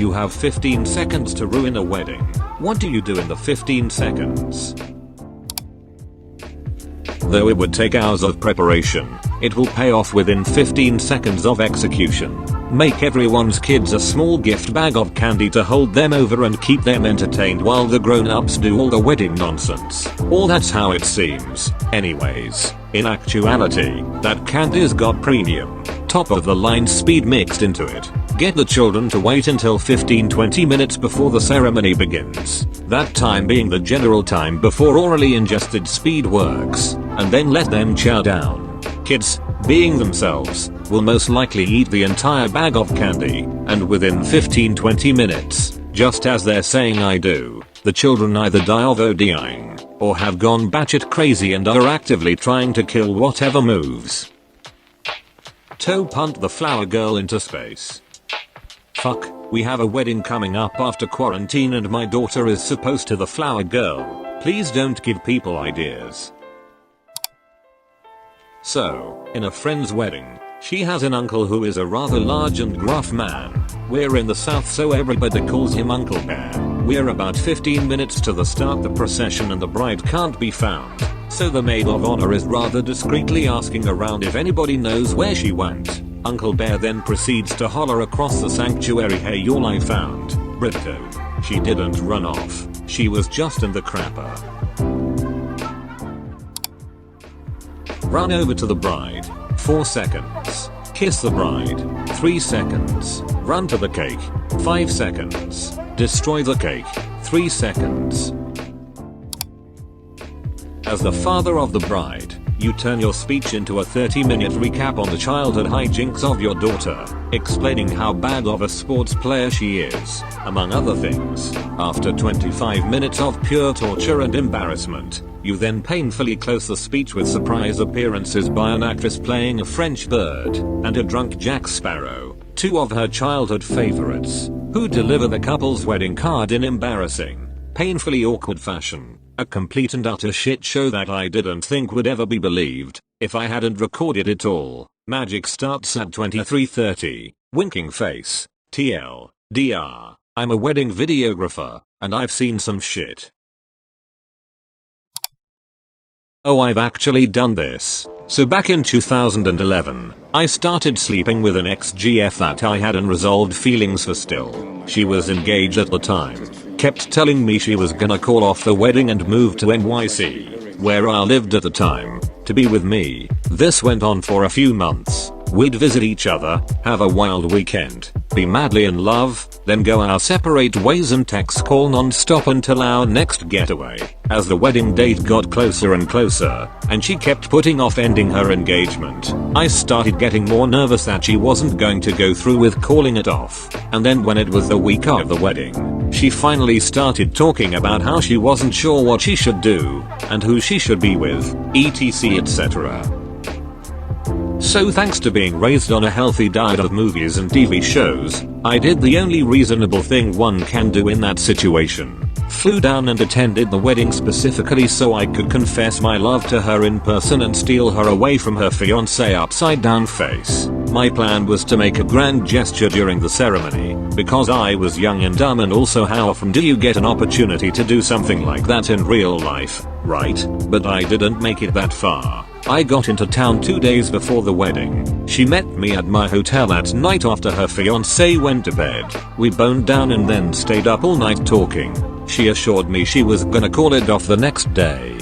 You have 15 seconds to ruin a wedding. What do you do in the 15 seconds? Though it would take hours of preparation, it will pay off within 15 seconds of execution. Make everyone's kids a small gift bag of candy to hold them over and keep them entertained while the grown-ups do all the wedding nonsense. Or that's how it seems. Anyways, in actuality, that candy's got premium, top of the line speed mixed into it. Get the children to wait until 15-20 minutes before the ceremony begins. That time being the general time before orally ingested speed works, and then let them chow down. Kids, being themselves, will most likely eat the entire bag of candy, and within 15-20 minutes, just as they're saying I do, the children either die of ODing, or have gone batshit crazy and are actively trying to kill whatever moves. Toe punt the flower girl into space. Fuck, we have a wedding coming up after quarantine and my daughter is supposed to the flower girl. Please don't give people ideas. So, in a friend's wedding, she has an uncle who is a rather large and gruff man. We're in the south so everybody calls him Uncle Bear. We're about 15 minutes to the start the procession and the bride can't be found. So the maid of honor is rather discreetly asking around if anybody knows where she went. Uncle Bear then proceeds to holler across the sanctuary, hey y'all, I found Brito. She didn't run off. She was just in the crapper. Run over to the bride. 4 seconds. Kiss the bride. 3 seconds. Run to the cake. 5 seconds. Destroy the cake. 3 seconds. As the father of the bride, you turn your speech into a 30-minute recap on the childhood hijinks of your daughter, explaining how bad of a sports player she is, among other things. After 25 minutes of pure torture and embarrassment, you then painfully close the speech with surprise appearances by an actress playing a French bird, and a drunk Jack Sparrow, two of her childhood favorites, who deliver the couple's wedding card in embarrassing, painfully awkward fashion. A complete and utter shit show that I didn't think would ever be believed, if I hadn't recorded it all. Magic starts at 23:30, winking face, TL, DR, I'm a wedding videographer, and I've seen some shit. Oh, I've actually done this. So back in 2011, I started sleeping with an ex-GF that I had unresolved feelings for still. She was engaged at the time. Kept telling me she was gonna call off the wedding and move to NYC, where I lived at the time, to be with me. This went on for a few months. We'd visit each other, have a wild weekend, be madly in love, then go our separate ways and text call non-stop until our next getaway. As the wedding date got closer and closer, and she kept putting off ending her engagement, I started getting more nervous that she wasn't going to go through with calling it off. And then when it was the week of the wedding, she finally started talking about how she wasn't sure what she should do, and who she should be with, etc etc. So thanks to being raised on a healthy diet of movies and TV shows, I did the only reasonable thing one can do in that situation. Flew down and attended the wedding specifically so I could confess my love to her in person and steal her away from her fiancé upside down face. My plan was to make a grand gesture during the ceremony, because I was young and dumb, and also how often do you get an opportunity to do something like that in real life, right? But I didn't make it that far. I got into town 2 days before the wedding. She met me at my hotel that night after her fiancé went to bed. We boned down and then stayed up all night talking. She assured me she was gonna call it off the next day.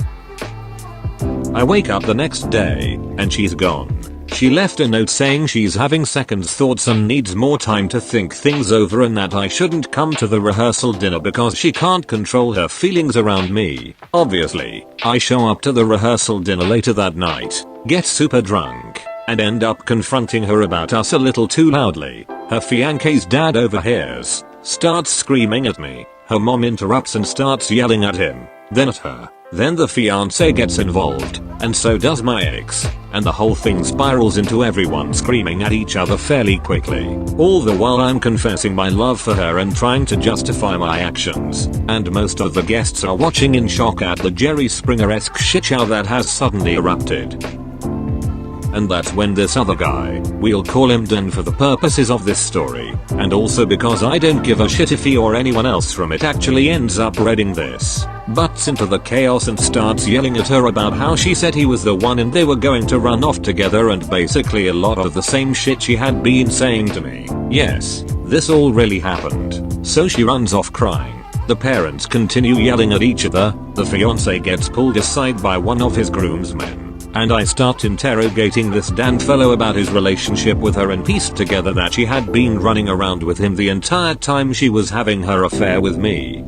I wake up the next day, and she's gone. She left a note saying she's having second thoughts and needs more time to think things over, and that I shouldn't come to the rehearsal dinner because she can't control her feelings around me. Obviously, I show up to the rehearsal dinner later that night, get super drunk, and end up confronting her about us a little too loudly. Her fiancé's dad overhears, starts screaming at me. Her mom interrupts and starts yelling at him, then at her. Then the fiancé gets involved, and so does my ex, and the whole thing spirals into everyone screaming at each other fairly quickly. All the while I'm confessing my love for her and trying to justify my actions, and most of the guests are watching in shock at the Jerry Springer-esque shitshow that has suddenly erupted. And that's when this other guy, we'll call him Dan for the purposes of this story, and also because I don't give a shit if he or anyone else from it actually ends up reading this, butts into the chaos and starts yelling at her about how she said he was the one and they were going to run off together, and basically a lot of the same shit she had been saying to me. Yes, this all really happened. So she runs off crying. The parents continue yelling at each other, the fiance gets pulled aside by one of his groomsmen, and I start interrogating this Dan fellow about his relationship with her and pieced together that she had been running around with him the entire time she was having her affair with me.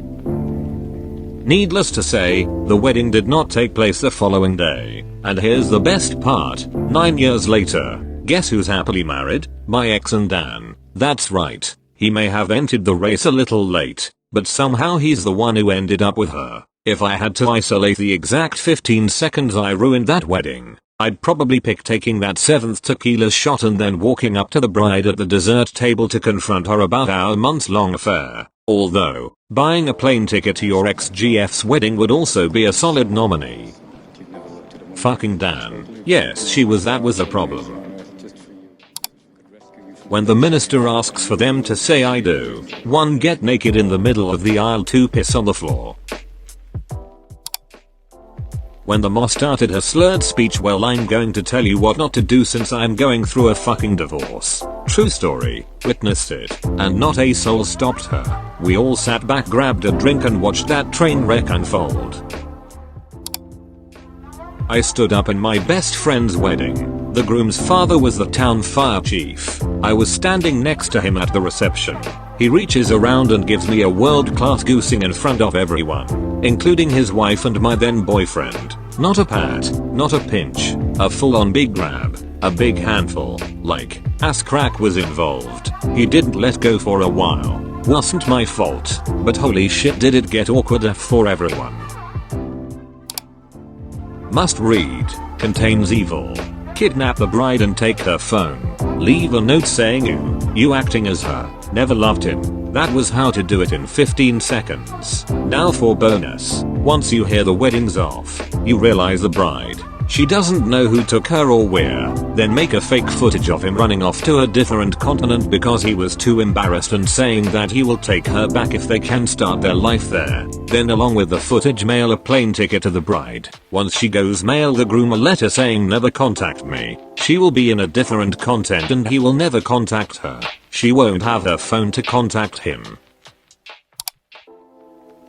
Needless to say, the wedding did not take place the following day, and here's the best part, 9 years later, guess who's happily married? My ex and Dan. That's right, he may have entered the race a little late, but somehow he's the one who ended up with her. If I had to isolate the exact 15 seconds I ruined that wedding, I'd probably pick taking that 7th tequila shot and then walking up to the bride at the dessert table to confront her about our months-long affair. Although, buying a plane ticket to your ex-GF's wedding would also be a solid nominee. Fucking Dan. Yes, that was the problem. When the minister asks for them to say I do, 1. Get naked in the middle of the aisle, 2. Piss on the floor. When the Ma started her slurred speech, well, I'm going to tell you what not to do since I'm going through a fucking divorce. True story, witnessed it, and not a soul stopped her. We all sat back, grabbed a drink and watched that train wreck unfold. I stood up in my best friend's wedding. The groom's father was the town fire chief. I was standing next to him at the reception. He reaches around and gives me a world-class goosing in front of everyone, including his wife and my then boyfriend. Not a pat, not a pinch, a full-on big grab, a big handful, like, ass crack was involved. He didn't let go for a while. Wasn't my fault, but holy shit did it get awkward for everyone. Must read, contains evil. Kidnap the bride and take her phone. Leave a note saying you acting as her, never loved him. That was how to do it in 15 seconds. Now for bonus. Once you hear the wedding's off, you realize the bride, she doesn't know who took her or where, then make a fake footage of him running off to a different continent because he was too embarrassed and saying that he will take her back if they can start their life there. Then along with the footage mail a plane ticket to the bride. Once she goes, mail the groom a letter saying never contact me. She will be in a different continent and he will never contact her. She won't have her phone to contact him.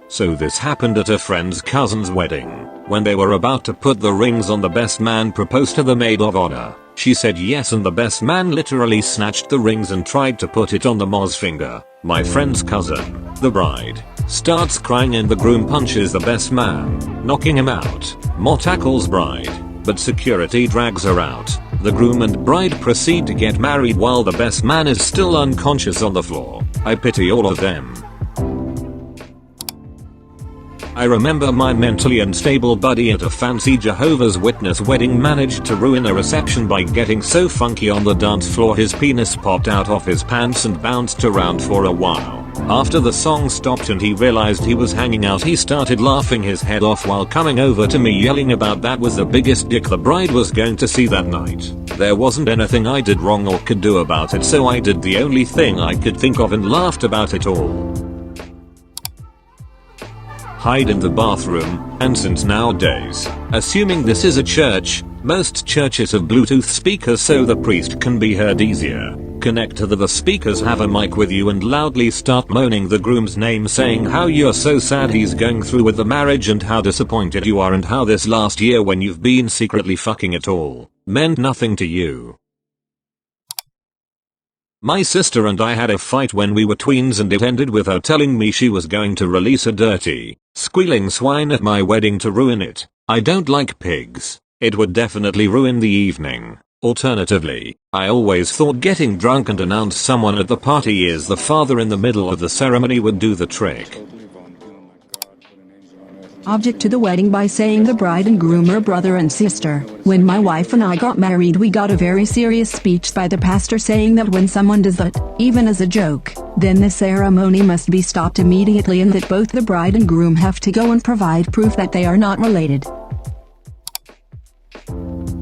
So this happened at a friend's cousin's wedding. When they were about to put the rings on, the best man proposed to the maid of honor. She said yes and the best man literally snatched the rings and tried to put it on the Ma's finger. My friend's cousin, the bride, starts crying and the groom punches the best man, knocking him out. Ma tackles bride, but security drags her out. The groom and bride proceed to get married while the best man is still unconscious on the floor. I pity all of them. I remember my mentally unstable buddy at a fancy Jehovah's Witness wedding managed to ruin a reception by getting so funky on the dance floor his penis popped out of his pants and bounced around for a while. After the song stopped and he realized he was hanging out, he started laughing his head off while coming over to me yelling about that was the biggest dick the bride was going to see that night. There wasn't anything I did wrong or could do about it, so I did the only thing I could think of and laughed about it all. Hide in the bathroom, and since nowadays, assuming this is a church, most churches have Bluetooth speakers so the priest can be heard easier. Connect to the speakers, have a mic with you and loudly start moaning the groom's name, saying how you're so sad he's going through with the marriage and how disappointed you are and how this last year when you've been secretly fucking it all meant nothing to you. My sister and I had a fight when we were tweens and it ended with her telling me she was going to release a dirty, squealing swine at my wedding to ruin it. I don't like pigs. It would definitely ruin the evening. Alternatively, I always thought getting drunk and announce someone at the party is the father in the middle of the ceremony would do the trick. Object to the wedding by saying the bride and groom are brother and sister. When my wife and I got married, we got a very serious speech by the pastor saying that when someone does that, even as a joke, then the ceremony must be stopped immediately and that both the bride and groom have to go and provide proof that they are not related.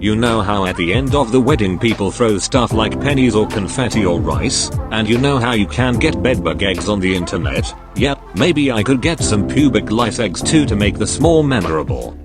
You know how at the end of the wedding people throw stuff like pennies or confetti or rice? And you know how you can get bedbug eggs on the internet? Yep, maybe I could get some pubic lice eggs too to make this more memorable.